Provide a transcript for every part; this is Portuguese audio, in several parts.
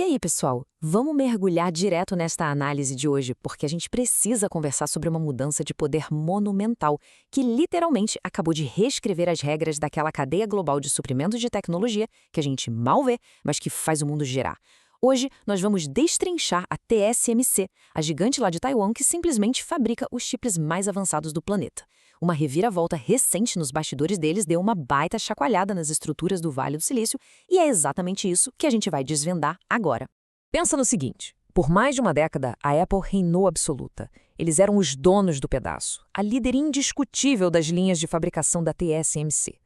E aí, pessoal, vamos mergulhar direto nesta análise de hoje, porque a gente precisa conversar sobre uma mudança de poder monumental, que literalmente acabou de reescrever as regras daquela cadeia global de suprimentos de tecnologia que a gente mal vê, mas que faz o mundo girar. Hoje, nós vamos destrinchar a TSMC, a gigante lá de Taiwan que simplesmente fabrica os chips mais avançados do planeta. Uma reviravolta recente nos bastidores deles deu uma baita chacoalhada nas estruturas do Vale do Silício, e é exatamente isso que a gente vai desvendar agora. Pensa no seguinte, por mais de uma década, a Apple reinou absoluta. Eles eram os donos do pedaço, a líder indiscutível das linhas de fabricação da TSMC.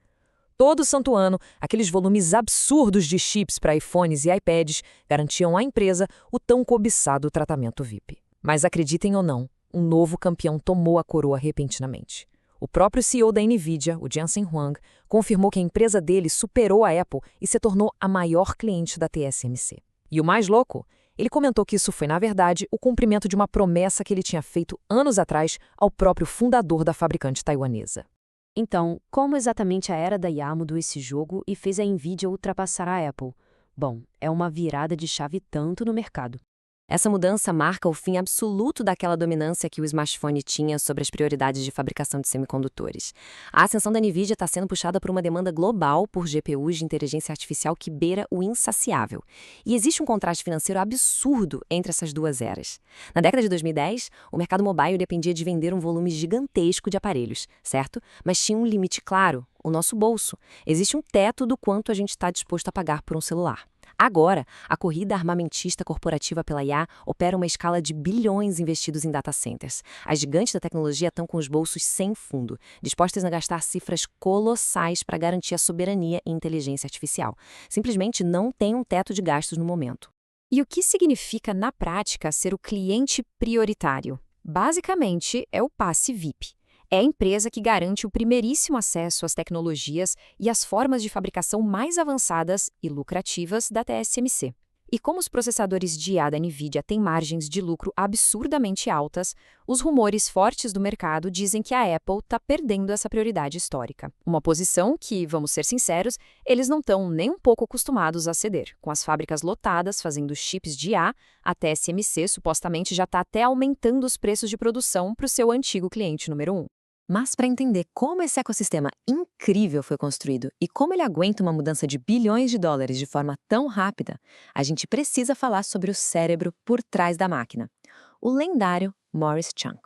Todo santo ano, aqueles volumes absurdos de chips para iPhones e iPads garantiam à empresa o tão cobiçado tratamento VIP. Mas acreditem ou não, um novo campeão tomou a coroa repentinamente. O próprio CEO da NVIDIA, o Jensen Huang, confirmou que a empresa dele superou a Apple e se tornou a maior cliente da TSMC. E o mais louco? Ele comentou que isso foi, na verdade, o cumprimento de uma promessa que ele tinha feito anos atrás ao próprio fundador da fabricante taiwanesa. Então, como exatamente a era da IA mudou esse jogo e fez a NVIDIA ultrapassar a Apple? Bom, é uma virada de chave tanto no mercado. Essa mudança marca o fim absoluto daquela dominância que o smartphone tinha sobre as prioridades de fabricação de semicondutores. A ascensão da NVIDIA está sendo puxada por uma demanda global por GPUs de inteligência artificial que beira o insaciável. E existe um contraste financeiro absurdo entre essas duas eras. Na década de 2010, o mercado mobile dependia de vender um volume gigantesco de aparelhos, certo? Mas tinha um limite claro, o nosso bolso. Existe um teto do quanto a gente está disposto a pagar por um celular. Agora, a corrida armamentista corporativa pela IA opera uma escala de bilhões investidos em data centers. As gigantes da tecnologia estão com os bolsos sem fundo, dispostas a gastar cifras colossais para garantir a soberania em inteligência artificial. Simplesmente não tem um teto de gastos no momento. E o que significa, na prática, ser o cliente prioritário? Basicamente, é o passe VIP. É a empresa que garante o primeiríssimo acesso às tecnologias e às formas de fabricação mais avançadas e lucrativas da TSMC. E como os processadores de IA da NVIDIA têm margens de lucro absurdamente altas, os rumores fortes do mercado dizem que a Apple está perdendo essa prioridade histórica. Uma posição que, vamos ser sinceros, eles não estão nem um pouco acostumados a ceder. Com as fábricas lotadas fazendo chips de IA, a TSMC supostamente já está até aumentando os preços de produção para o seu antigo cliente número 1. Mas para entender como esse ecossistema incrível foi construído e como ele aguenta uma mudança de bilhões de dólares de forma tão rápida, a gente precisa falar sobre o cérebro por trás da máquina, o lendário Morris Chang.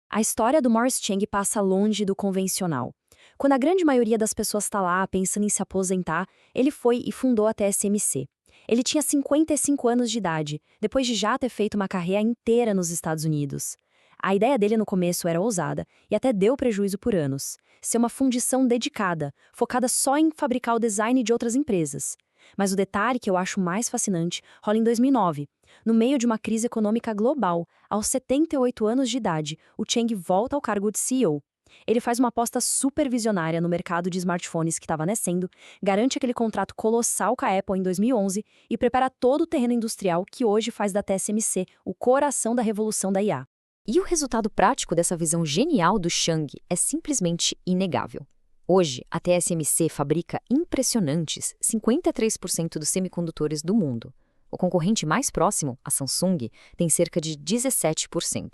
A história do Morris Chang passa longe do convencional. Quando a grande maioria das pessoas está lá pensando em se aposentar, ele foi e fundou a TSMC. Ele tinha 55 anos de idade, depois de já ter feito uma carreira inteira nos Estados Unidos. A ideia dele no começo era ousada e até deu prejuízo por anos. Ser uma fundição dedicada, focada só em fabricar o design de outras empresas. Mas o detalhe que eu acho mais fascinante rola em 2009. No meio de uma crise econômica global, aos 78 anos de idade, o Chang volta ao cargo de CEO. Ele faz uma aposta super visionária no mercado de smartphones que estava nascendo, garante aquele contrato colossal com a Apple em 2011 e prepara todo o terreno industrial que hoje faz da TSMC o coração da revolução da IA. E o resultado prático dessa visão genial do Chang é simplesmente inegável. Hoje, a TSMC fabrica impressionantes 53% dos semicondutores do mundo. O concorrente mais próximo, a Samsung, tem cerca de 17%.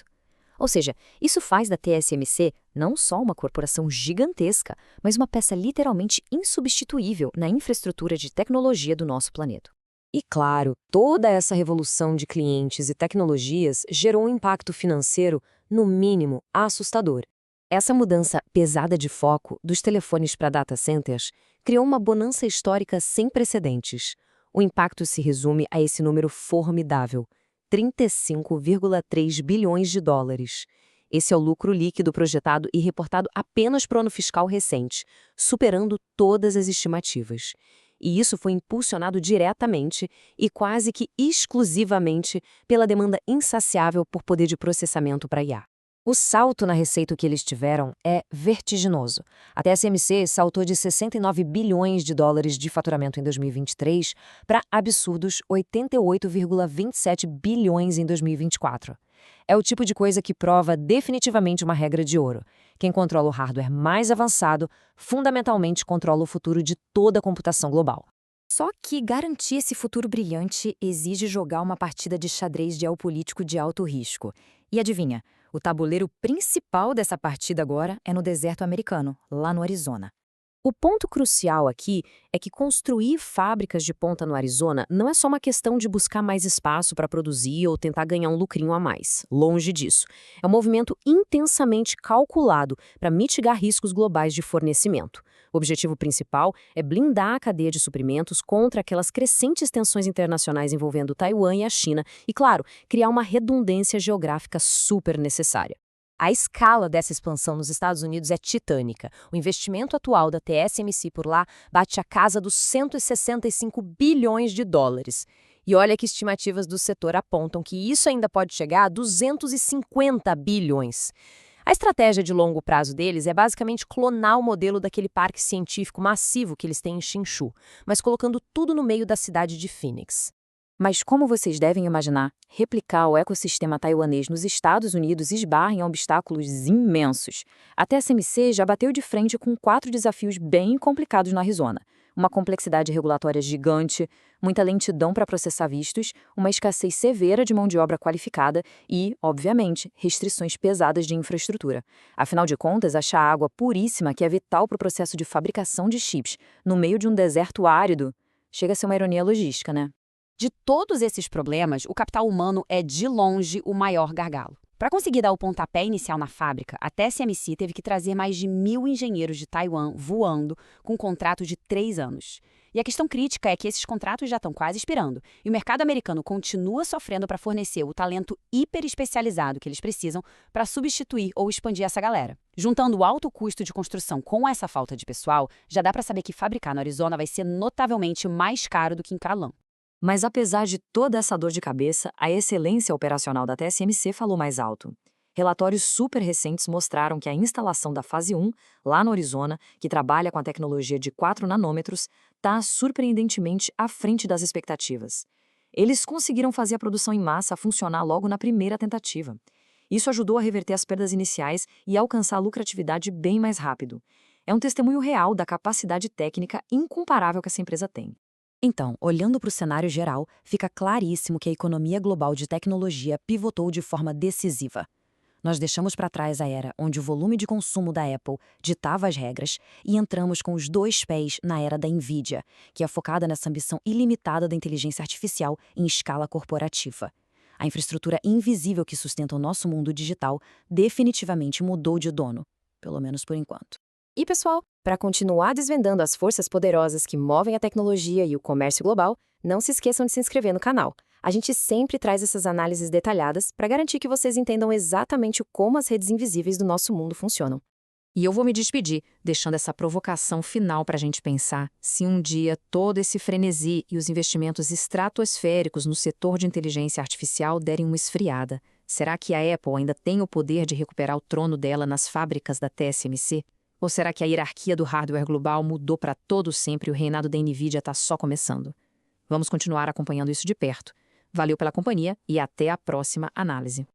Ou seja, isso faz da TSMC não só uma corporação gigantesca, mas uma peça literalmente insubstituível na infraestrutura de tecnologia do nosso planeta. E claro, toda essa revolução de clientes e tecnologias gerou um impacto financeiro, no mínimo, assustador. Essa mudança pesada de foco dos telefones para data centers criou uma bonança histórica sem precedentes. O impacto se resume a esse número formidável, 35,3 bilhões de dólares. Esse é o lucro líquido projetado e reportado apenas para o ano fiscal recente, superando todas as estimativas. E isso foi impulsionado diretamente e quase que exclusivamente pela demanda insaciável por poder de processamento para IA. O salto na receita que eles tiveram é vertiginoso. A TSMC saltou de 69 bilhões de dólares de faturamento em 2023 para absurdos 88,27 bilhões em 2024. É o tipo de coisa que prova definitivamente uma regra de ouro. Quem controla o hardware mais avançado, fundamentalmente controla o futuro de toda a computação global. Só que garantir esse futuro brilhante exige jogar uma partida de xadrez geopolítico de alto risco. E adivinha, o tabuleiro principal dessa partida agora é no deserto americano, lá no Arizona. O ponto crucial aqui é que construir fábricas de ponta no Arizona não é só uma questão de buscar mais espaço para produzir ou tentar ganhar um lucrinho a mais. Longe disso. É um movimento intensamente calculado para mitigar riscos globais de fornecimento. O objetivo principal é blindar a cadeia de suprimentos contra aquelas crescentes tensões internacionais envolvendo Taiwan e a China e, claro, criar uma redundância geográfica super necessária. A escala dessa expansão nos Estados Unidos é titânica. O investimento atual da TSMC por lá bate a casa dos 165 bilhões de dólares. E olha que estimativas do setor apontam que isso ainda pode chegar a 250 bilhões. A estratégia de longo prazo deles é basicamente clonar o modelo daquele parque científico massivo que eles têm em Hsinchu, mas colocando tudo no meio da cidade de Phoenix. Mas como vocês devem imaginar, replicar o ecossistema taiwanês nos Estados Unidos esbarra em obstáculos imensos. A TSMC já bateu de frente com 4 desafios bem complicados no Arizona. Uma complexidade regulatória gigante, muita lentidão para processar vistos, uma escassez severa de mão de obra qualificada e, obviamente, restrições pesadas de infraestrutura. Afinal de contas, achar água puríssima, que é vital para o processo de fabricação de chips, no meio de um deserto árido, chega a ser uma ironia logística, né? De todos esses problemas, o capital humano é de longe o maior gargalo. Para conseguir dar o pontapé inicial na fábrica, a TSMC teve que trazer mais de 1.000 engenheiros de Taiwan voando com um contrato de 3 anos. E a questão crítica é que esses contratos já estão quase expirando, e o mercado americano continua sofrendo para fornecer o talento hiper especializado que eles precisam para substituir ou expandir essa galera. Juntando o alto custo de construção com essa falta de pessoal, já dá para saber que fabricar no Arizona vai ser notavelmente mais caro do que em Carlão. Mas apesar de toda essa dor de cabeça, a excelência operacional da TSMC falou mais alto. Relatórios super recentes mostraram que a instalação da fase 1, lá no Arizona, que trabalha com a tecnologia de 4 nanômetros, está surpreendentemente à frente das expectativas. Eles conseguiram fazer a produção em massa funcionar logo na primeira tentativa. Isso ajudou a reverter as perdas iniciais e alcançar a lucratividade bem mais rápido. É um testemunho real da capacidade técnica incomparável que essa empresa tem. Então, olhando para o cenário geral, fica claríssimo que a economia global de tecnologia pivotou de forma decisiva. Nós deixamos para trás a era onde o volume de consumo da Apple ditava as regras e entramos com os 2 pés na era da Nvidia, que é focada nessa ambição ilimitada da inteligência artificial em escala corporativa. A infraestrutura invisível que sustenta o nosso mundo digital definitivamente mudou de dono, pelo menos por enquanto. E pessoal, para continuar desvendando as forças poderosas que movem a tecnologia e o comércio global, não se esqueçam de se inscrever no canal. A gente sempre traz essas análises detalhadas para garantir que vocês entendam exatamente como as redes invisíveis do nosso mundo funcionam. E eu vou me despedir, deixando essa provocação final para a gente pensar se um dia todo esse frenesi e os investimentos estratosféricos no setor de inteligência artificial derem uma esfriada. Será que a Apple ainda tem o poder de recuperar o trono dela nas fábricas da TSMC? Ou será que a hierarquia do hardware global mudou para todo sempre e o reinado da Nvidia está só começando? Vamos continuar acompanhando isso de perto. Valeu pela companhia e até a próxima análise.